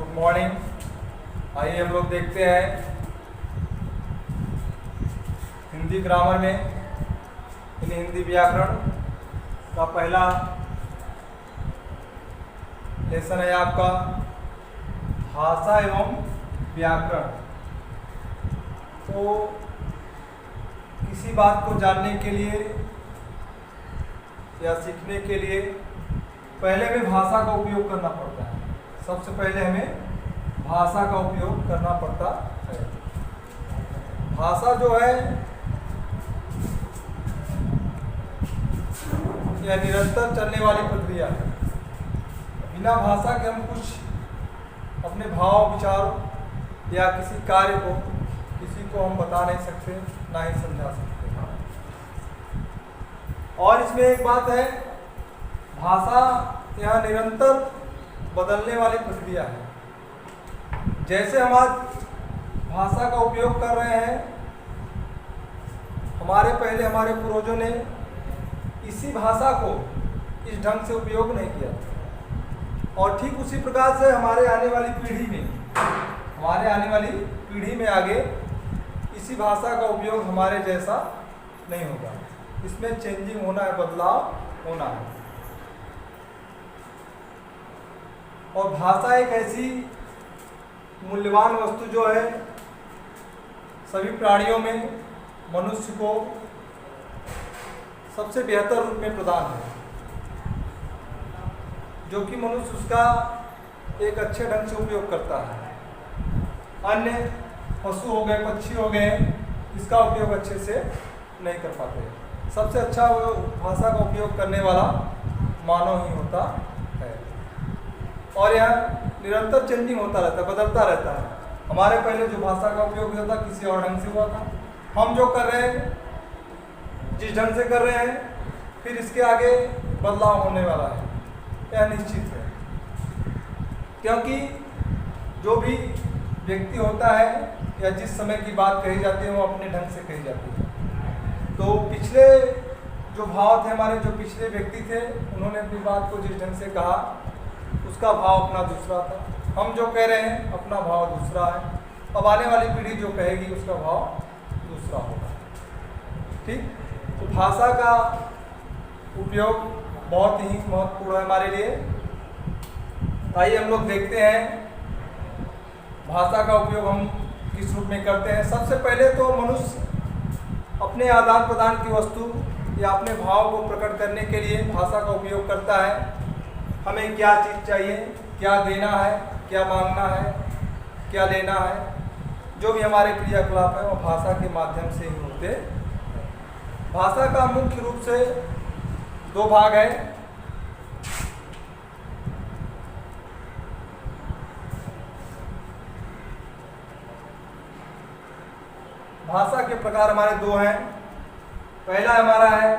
Good morning. आइए हम लोग देखते हैं हिंदी ग्रामर में यानी हिंदी व्याकरण का पहला लेसन है आपका भाषा एवं व्याकरण। तो किसी बात को जानने के लिए या सीखने के लिए पहले हमें भाषा का उपयोग करना पड़ता है। सबसे पहले हमें भाषा का उपयोग करना पड़ता है। भाषा जो है यह निरंतर चलने वाली प्रक्रिया है। बिना भाषा के हम कुछ अपने भाव विचार या किसी कार्य को किसी को हम बता नहीं सकते, ना ही समझा सकते। और इसमें एक बात है, भाषा यह निरंतर बदलने वाली प्रक्रिया है। जैसे हम आज भाषा का उपयोग कर रहे हैं, हमारे पूर्वजों ने इसी भाषा को इस ढंग से उपयोग नहीं किया। और ठीक उसी प्रकार से हमारे आने वाली पीढ़ी में आगे इसी भाषा का उपयोग हमारे जैसा नहीं होगा। इसमें चेंजिंग होना है, बदलाव होना है। और भाषा एक ऐसी मूल्यवान वस्तु जो है सभी प्राणियों में मनुष्य को सबसे बेहतर रूप में प्रदान है, जो कि मनुष्य उसका एक अच्छे ढंग से उपयोग करता है। अन्य पशु हो गए, पक्षी हो गए, इसका उपयोग अच्छे से नहीं कर पाते। सबसे अच्छा वो भाषा का उपयोग करने वाला मानव ही होता है। और यह निरंतर चेंजिंग होता रहता है, बदलता रहता है। हमारे पहले जो भाषा का उपयोग होता था किसी और ढंग से हुआ था, हम जो कर रहे हैं जिस ढंग से कर रहे हैं, फिर इसके आगे बदलाव होने वाला है, यह निश्चित है। क्योंकि जो भी व्यक्ति होता है या जिस समय की बात कही जाती है वो अपने ढंग से कही जाती है। तो पिछले जो भाव थे, हमारे जो पिछले व्यक्ति थे, उन्होंने अपनी बात को जिस ढंग से कहा उसका भाव अपना दूसरा था। हम जो कह रहे हैं अपना भाव दूसरा है। अब आने वाली पीढ़ी जो कहेगी उसका भाव दूसरा होगा। ठीक, तो भाषा का उपयोग बहुत ही महत्वपूर्ण है हमारे लिए। आइए हम लोग देखते हैं भाषा का उपयोग हम किस रूप में करते हैं। सबसे पहले तो मनुष्य अपने आदान प्रदान की वस्तु या अपने भाव को प्रकट करने के लिए भाषा का उपयोग करता है। हमें क्या चीज़ चाहिए, क्या देना है, क्या मांगना है, क्या लेना है, जो भी हमारे क्रियाकलाप है वो भाषा के माध्यम से ही होते हैं। भाषा का मुख्य रूप से दो भाग है। भाषा के प्रकार हमारे दो हैं। पहला हमारा है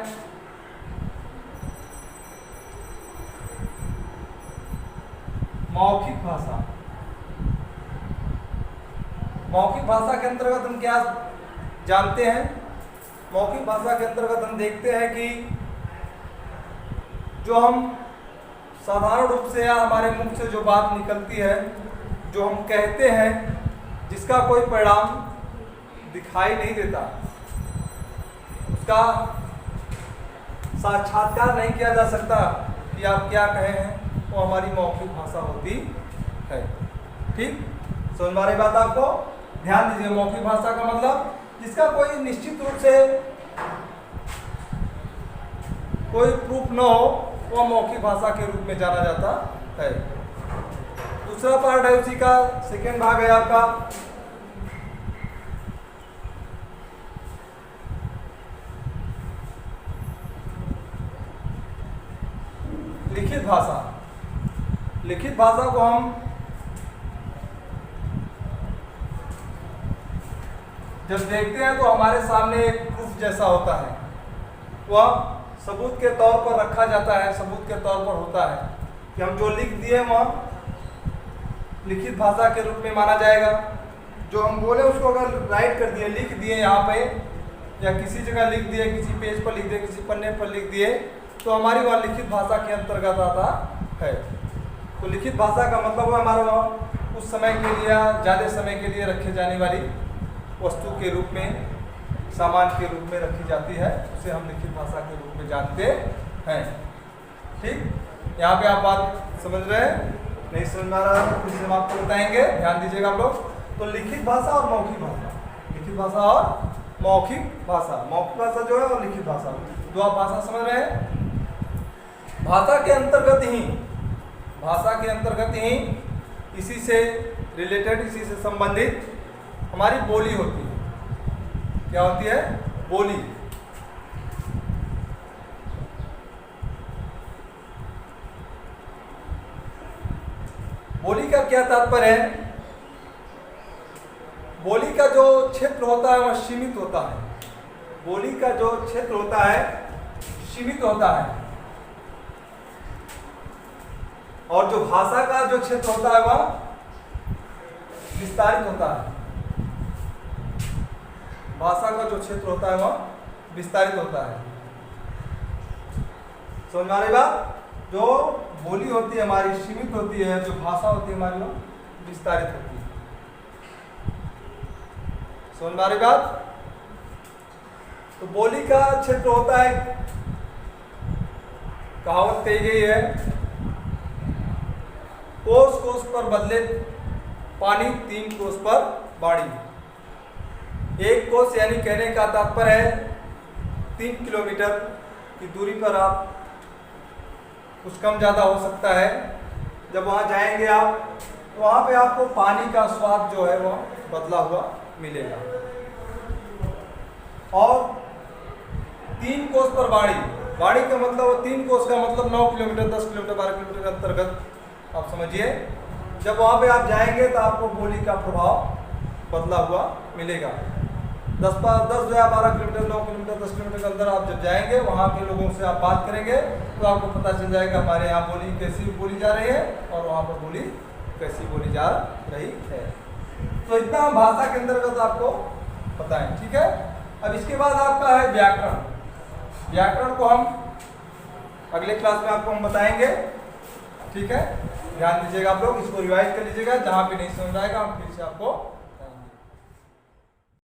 मौखिक भाषा। मौखिक भाषा के अंतर्गत हम क्या जानते हैं? मौखिक भाषा के अंतर्गत हम देखते हैं कि जो हम साधारण रूप से या हमारे मुख से जो बात निकलती है, जो हम कहते हैं, जिसका कोई परिणाम दिखाई नहीं देता, उसका साक्षात्कार नहीं किया जा सकता कि आप क्या कहे हैं, वो हमारी मौखिक भाषा होती है। ठीक, समझ में आ रही बात आपको? ध्यान दीजिए, मौखिक भाषा का मतलब जिसका कोई निश्चित रूप से कोई प्रूफ न हो, वह मौखिक भाषा के रूप में जाना जाता है। दूसरा पार्ट है उसी का, सेकेंड भाग है आपका लिखित भाषा। लिखित भाषा को हम जब देखते हैं तो हमारे सामने एक प्रूफ जैसा होता है, वह सबूत के तौर पर रखा जाता है, सबूत के तौर पर होता है कि हम जो लिख दिए वह लिखित भाषा के रूप में माना जाएगा। जो हम बोले उसको अगर राइट कर दिए, लिख दिए यहाँ पे, या किसी जगह लिख दिए, किसी पेज पर लिख दिए, किसी पन्ने पर लिख दिए, तो हमारी वह लिखित भाषा के अंतर्गत आता है। तो लिखित भाषा का मतलब है हमारा कुछ समय के लिए या ज़्यादा समय के लिए रखे जाने वाली वस्तु के रूप में, सामान के रूप में रखी जाती है, उसे हम लिखित भाषा के रूप में जानते हैं। ठीक, यहाँ पे आप बात समझ रहे हैं? नहीं समझ में आ रहा है फिर से हम आपको बताएंगे, ध्यान दीजिएगा आप लोग। तो लिखित भाषा और मौखिक भाषा, लिखित भाषा और मौखिक भाषा, मौखिक भाषा जो है और लिखित भाषा, जो आप भाषा समझ रहे हैं, भाषा के अंतर्गत ही, भाषा के अंतर्गत ही इसी से रिलेटेड, इसी से संबंधित हमारी बोली होती है। क्या होती है? बोली। बोली का क्या तात्पर्य है? बोली का जो क्षेत्र होता है वह सीमित होता है। बोली का जो क्षेत्र होता है सीमित होता है, और जो भाषा का जो क्षेत्र होता है वह विस्तारित होता है। भाषा का जो क्षेत्र होता है वह विस्तारित होता है। समझ में आ रही बात? जो बोली होती है हमारी सीमित होती है, जो भाषा होती है हमारी वह विस्तारित होती है। समझ में आ रही बात? तो बोली का क्षेत्र होता है, कहावत कही गई है, कोस कोस पर बदले पानी, 3 कोस पर बाड़ी। 1 कोस यानी कहने का तात्पर्य है 3 किलोमीटर की दूरी पर आप, कुछ कम ज़्यादा हो सकता है, जब वहाँ जाएंगे आप तो वहाँ पे आपको पानी का स्वाद जो है वह बदला हुआ मिलेगा। और 3 कोस पर बाड़ी, बाड़ी का मतलब 3 कोस का मतलब 9 किलोमीटर, 10 किलोमीटर, 12 किलोमीटर के अंतर्गत आप समझिए। जब वहाँ पे आप जाएंगे तो आपको बोली का प्रभाव बदला हुआ मिलेगा। 10 या 12 किलोमीटर, 9 किलोमीटर, 10 किलोमीटर के अंदर आप जब जाएंगे, वहाँ के लोगों से आप बात करेंगे तो आपको पता चल जाएगा हमारे यहाँ बोली कैसी बोली जा रही है और वहाँ पर बोली कैसी बोली जा रही है। तो इतना हम भाषा के अंतर्गत आपको बताएं, ठीक है। अब इसके बाद आपका है व्याकरण। व्याकरण को हम अगले क्लास में आपको हम बताएंगे, ठीक है। ध्यान दीजिएगा आप लोग, इसको रिवाइज कर लीजिएगा, जहाँ पे नहीं समझ आएगा हम फिर से आपको